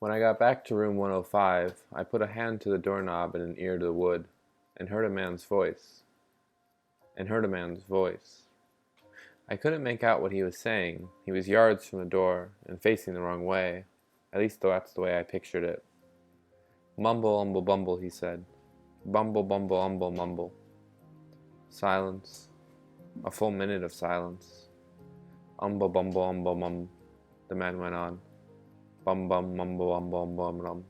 When I got back to room 105, I put a hand to the doorknob and an ear to the wood, and heard a man's voice. I couldn't make out what he was saying. He was yards from the door, and facing the wrong way. At least that's the way I pictured it. Mumble, umble, bumble, he said. Bumble, bumble, umble, mumble. Silence. A full minute of silence. Umble, bumble, umble, mum. The man went on. Bum, bum, mumble, umble, umble, rum.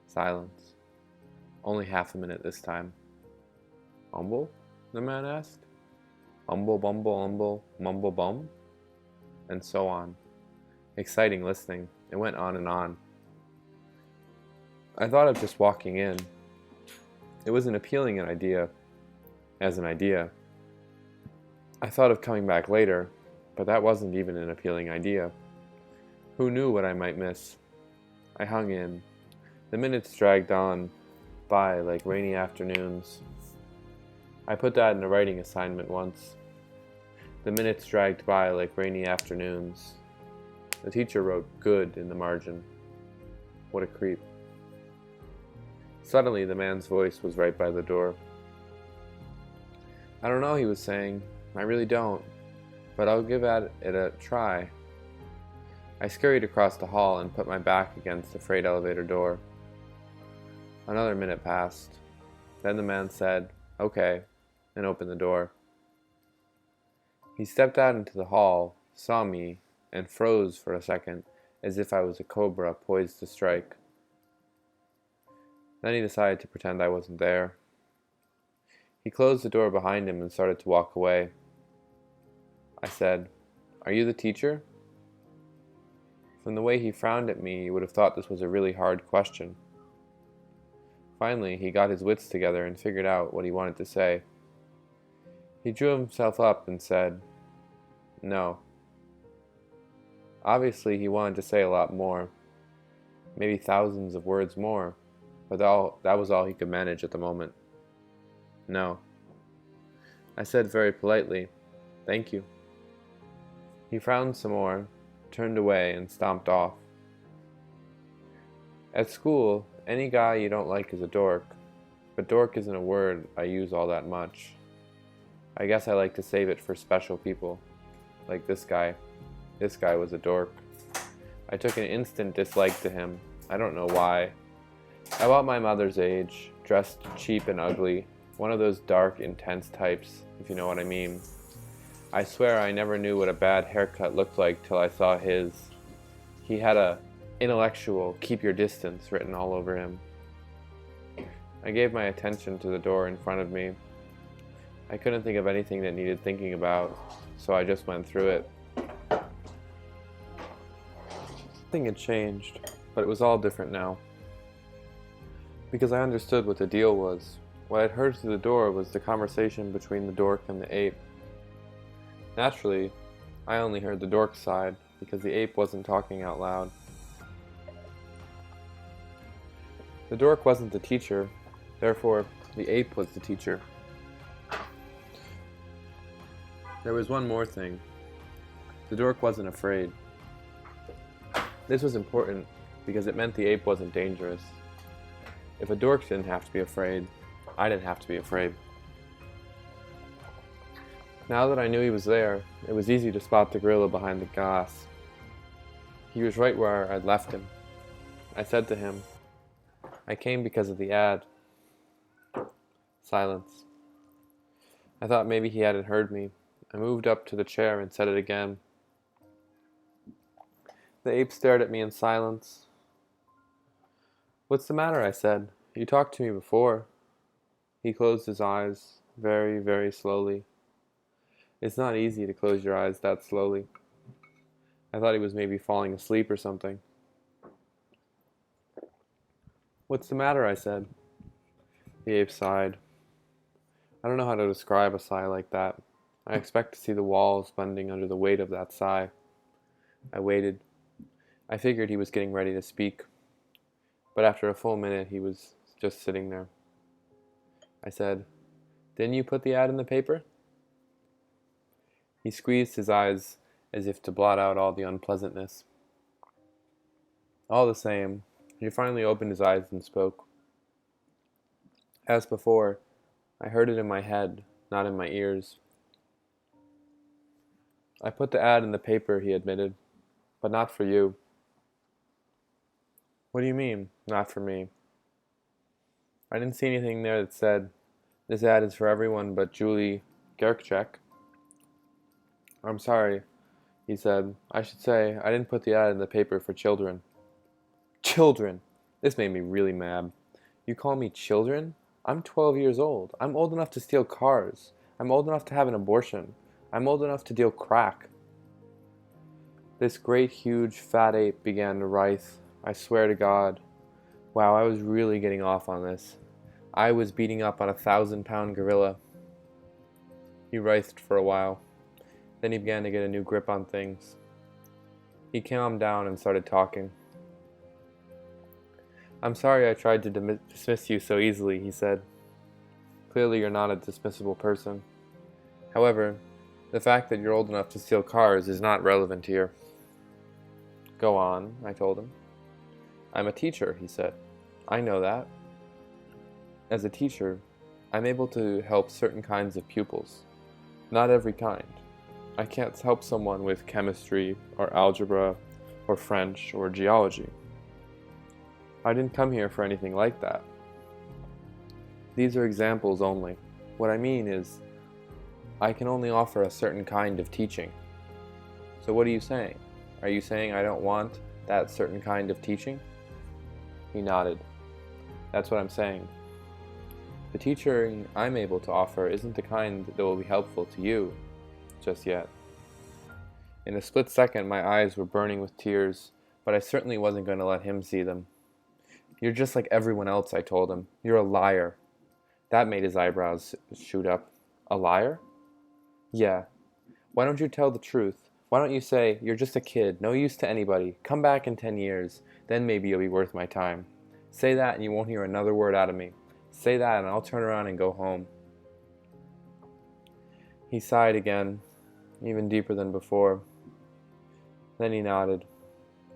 Silence. Only half a minute this time. Umble? The man asked. Umble, bumble, umble, mumble, bum? And so on. Exciting listening. It went on and on. I thought of just walking in. It was an appealing idea. As an idea. I thought of coming back later, but that wasn't even an appealing idea. Who knew what I might miss? I hung in. The minutes dragged on by like rainy afternoons. I put that in a writing assignment once. The minutes dragged by like rainy afternoons. The teacher wrote "good" in the margin. What a creep. Suddenly the man's voice was right by the door. I don't know, he was saying. I really don't. But I'll give it a try. I scurried across the hall and put my back against the freight elevator door. Another minute passed. Then the man said, "Okay," and opened the door. He stepped out into the hall, saw me, and froze for a second, as if I was a cobra poised to strike. Then he decided to pretend I wasn't there. He closed the door behind him and started to walk away. I said, "Are you the teacher?" From the way he frowned at me, you would have thought this was a really hard question. Finally, he got his wits together and figured out what he wanted to say. He drew himself up and said, "No." Obviously, he wanted to say a lot more, maybe thousands of words more, but that was all he could manage at the moment. "No." I said very politely, "Thank you." He frowned some more, turned away, and stomped off. At school, any guy you don't like is a dork, but dork isn't a word I use all that much. I guess I like to save it for special people, like this guy. This guy was a dork. I took an instant dislike to him. I don't know why. About my mother's age, dressed cheap and ugly, one of those dark, intense types, if you know what I mean. I swear I never knew what a bad haircut looked like till I saw his. He had a "intellectual, keep your distance" written all over him. I gave my attention to the door in front of me. I couldn't think of anything that needed thinking about, so I just went through it. Nothing had changed, but it was all different now. Because I understood what the deal was. What I'd heard through the door was the conversation between the dork and the ape. Naturally, I only heard the dork's side, because the ape wasn't talking out loud. The dork wasn't the teacher, therefore the ape was the teacher. There was one more thing. The dork wasn't afraid. This was important because it meant the ape wasn't dangerous. If a dork didn't have to be afraid, I didn't have to be afraid. Now that I knew he was there, it was easy to spot the gorilla behind the glass. He was right where I'd left him. I said to him, "I came because of the ad." Silence. I thought maybe he hadn't heard me. I moved up to the chair and said it again. The ape stared at me in silence. "What's the matter?" I said. "You talked to me before." He closed his eyes, very, very slowly. It's not easy to close your eyes that slowly. I thought he was maybe falling asleep or something. "What's the matter?" I said. The ape sighed. I don't know how to describe a sigh like that. I expect to see the walls bending under the weight of that sigh. I waited. I figured he was getting ready to speak. But after a full minute, he was just sitting there. I said, "Didn't you put the ad in the paper?" He squeezed his eyes as if to blot out all the unpleasantness. All the same, he finally opened his eyes and spoke. As before, I heard it in my head, not in my ears. I put the ad in the paper, he admitted, but not for you. What do you mean, not for me? I didn't see anything there that said, this ad is for everyone but Julie Gerkchek. I'm sorry, he said. I should say, I didn't put the ad in the paper for children. Children! This made me really mad. You call me children? I'm 12 years old. I'm old enough to steal cars. I'm old enough to have an abortion. I'm old enough to deal crack. This great, huge, fat ape began to writhe. I swear to God. Wow, I was really getting off on this. I was beating up on a 1,000-pound gorilla. He writhed for a while. Then he began to get a new grip on things. He calmed down and started talking. I'm sorry I tried to dismiss you so easily, he said. Clearly you're not a dismissible person. However, the fact that you're old enough to steal cars is not relevant here. Go on, I told him. I'm a teacher, he said. I know that. As a teacher, I'm able to help certain kinds of pupils. Not every kind. I can't help someone with chemistry, or algebra, or French, or geology. I didn't come here for anything like that. These are examples only. What I mean is, I can only offer a certain kind of teaching. So what are you saying? Are you saying I don't want that certain kind of teaching? He nodded. That's what I'm saying. The teaching I'm able to offer isn't the kind that will be helpful to you, just yet. In a split second, my eyes were burning with tears, but I certainly wasn't going to let him see them. You're just like everyone else, I told him. You're a liar. That made his eyebrows shoot up. A liar? Yeah. Why don't you tell the truth? Why don't you say, you're just a kid, no use to anybody, come back in 10 years, then maybe you'll be worth my time. Say that and you won't hear another word out of me. Say that and I'll turn around and go home. He sighed again, even deeper than before. Then he nodded,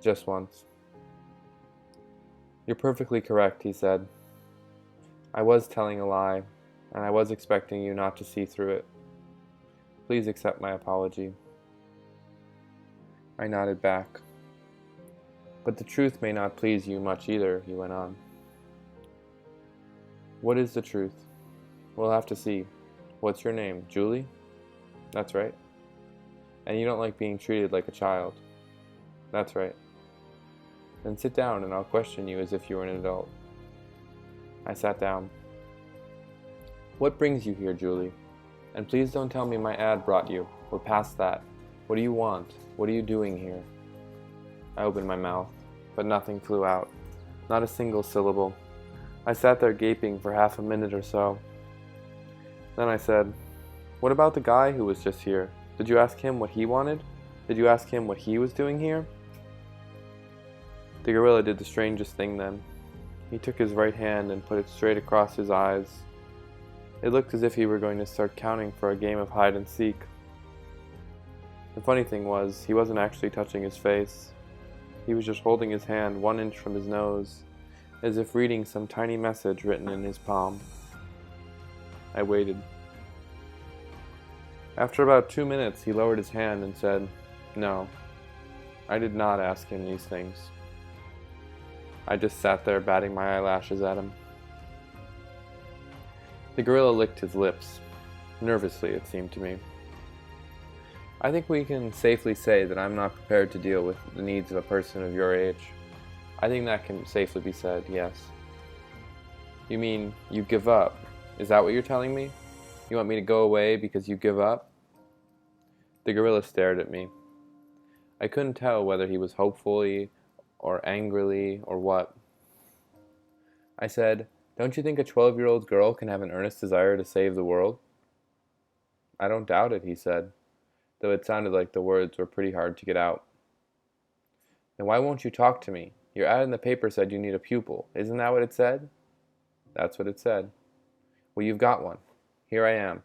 just once. You're perfectly correct, he said. I was telling a lie, and I was expecting you not to see through it. Please accept my apology. I nodded back. But the truth may not please you much either, he went on. What is the truth? We'll have to see. What's your name, Julie? That's right. And you don't like being treated like a child? That's right. Then sit down and I'll question you as if you were an adult. I sat down. What brings you here, Julie? And please don't tell me my ad brought you. We're past that. What do you want? What are you doing here? I opened my mouth, but nothing flew out. Not a single syllable. I sat there gaping for half a minute or so. Then I said, what about the guy who was just here? Did you ask him what he wanted? Did you ask him what he was doing here? The gorilla did the strangest thing then. He took his right hand and put it straight across his eyes. It looked as if he were going to start counting for a game of hide and seek. The funny thing was, he wasn't actually touching his face. He was just holding his hand 1 inch from his nose, as if reading some tiny message written in his palm. I waited. After about 2 minutes, he lowered his hand and said, No, I did not ask him these things. I just sat there batting my eyelashes at him. The gorilla licked his lips, nervously it seemed to me. I think we can safely say that I'm not prepared to deal with the needs of a person of your age. I think that can safely be said, yes. You mean, you give up? Is that what you're telling me? You want me to go away because you give up? The gorilla stared at me. I couldn't tell whether he was hopefully or angrily or what. I said, don't you think a 12-year-old girl can have an earnest desire to save the world? I don't doubt it, he said, though it sounded like the words were pretty hard to get out. Then why won't you talk to me? Your ad in the paper said you need a pupil. Isn't that what it said? That's what it said. Well, you've got one. Here I am.